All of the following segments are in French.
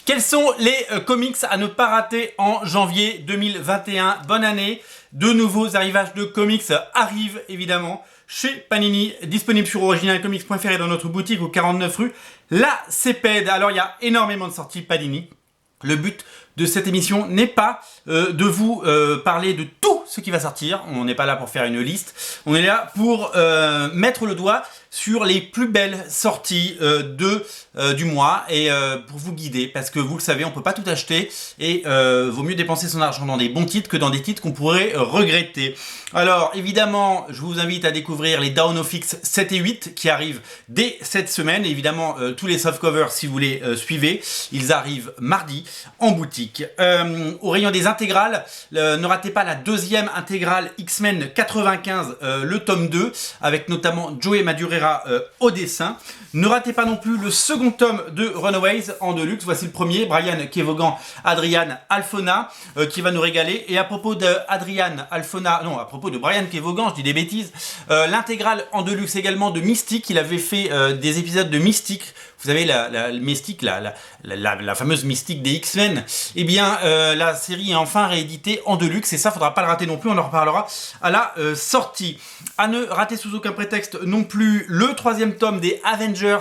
Quels sont les comics à ne pas rater en janvier 2021? Bonne année. De nouveaux arrivages de comics arrivent évidemment chez Panini, disponible sur originalcomics.fr et dans notre boutique au 49 rue La Cépède. Alors il y a énormément de sorties Panini. Le but de cette émission n'est pas de vous parler de tout ce qui va sortir. On n'est pas là pour faire une liste. On est là pour mettre le doigt sur les plus belles sorties du mois et pour vous guider, parce que vous le savez, on peut pas tout acheter et vaut mieux dépenser son argent dans des bons titres que dans des titres qu'on pourrait regretter. Alors évidemment, je vous invite à découvrir les Dawn of X 7 et 8 qui arrivent dès cette semaine. Et évidemment, tous les softcovers, si vous les suivez, ils arrivent mardi en boutique. Au rayon des intégrales, ne ratez pas la deuxième intégrale X-Men 95, le tome 2, avec notamment Joey Madureira au dessin. Ne ratez pas non plus le second tome de Runaways en deluxe. Voici le premier, Brian Kevogan, Adrian Alphona, qui va nous régaler. Et à propos de Brian Kevogan, je dis des bêtises, l'intégrale en deluxe également de Mystique. Il avait fait des épisodes de Mystique. Vous savez, la Mystique, la fameuse Mystique des X-Men. Eh bien, la série est enfin rééditée en deluxe. Et ça, faudra pas le rater non plus. On en reparlera à la sortie. À ne rater sous aucun prétexte non plus le troisième tome des Avengers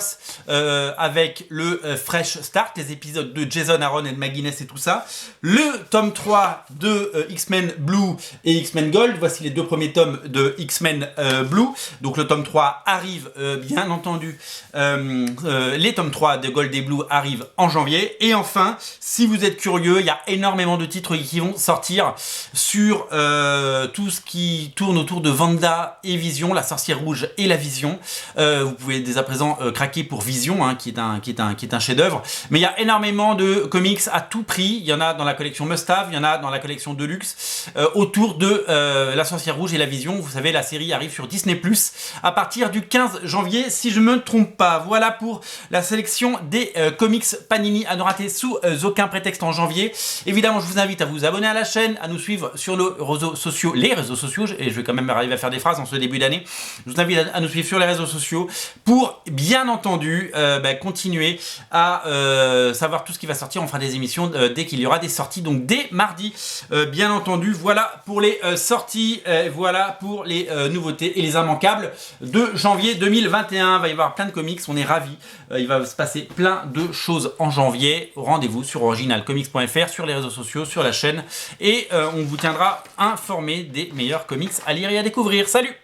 avec le Fresh Start, les épisodes de Jason Aaron et de McGuinness et tout ça. Le tome 3 de X-Men Blue et X-Men Gold. Voici les deux premiers tomes de X-Men Blue. Donc le tome 3 arrive, bien entendu. Les tomes 3 de Gold et Blue arrivent en janvier. Et enfin, si vous êtes curieux, il y a énormément de titres qui vont sortir sur tout ce qui tourne autour de Wanda et Vision, la sorcière rouge et la Vision. Vous pouvez dès à présent craquer pour Vision, qui est un chef-d'œuvre. Mais il y a énormément de comics à tout prix. Il y en a dans la collection Must Have, il y en a dans la collection Deluxe autour de la sorcière rouge et la Vision. Vous savez, la série arrive sur Disney+ à partir du 15 janvier, si je me trompe pas. Voilà pour la sélection des comics Panini à ne rater sous aucun prétexte en janvier. Évidemment, je vous invite à vous abonner à la chaîne, à nous suivre sur les réseaux sociaux, et je vais quand même arriver à faire des phrases en ce début d'année. Je vous invite à nous suivre sur les réseaux sociaux pour, bien entendu, continuer à savoir tout ce qui va sortir. On fera des émissions dès qu'il y aura des sorties, donc dès mardi, bien entendu. Voilà pour les sorties, voilà pour les nouveautés et les immanquables de janvier 2021. Il va y avoir plein de comics, on est ravis. Il va se passer plein de choses en janvier. Rendez-vous sur originalcomics.fr, sur les réseaux sociaux, sur la chaîne, et on vous tiendra informé des meilleurs comics à lire et à découvrir. Salut!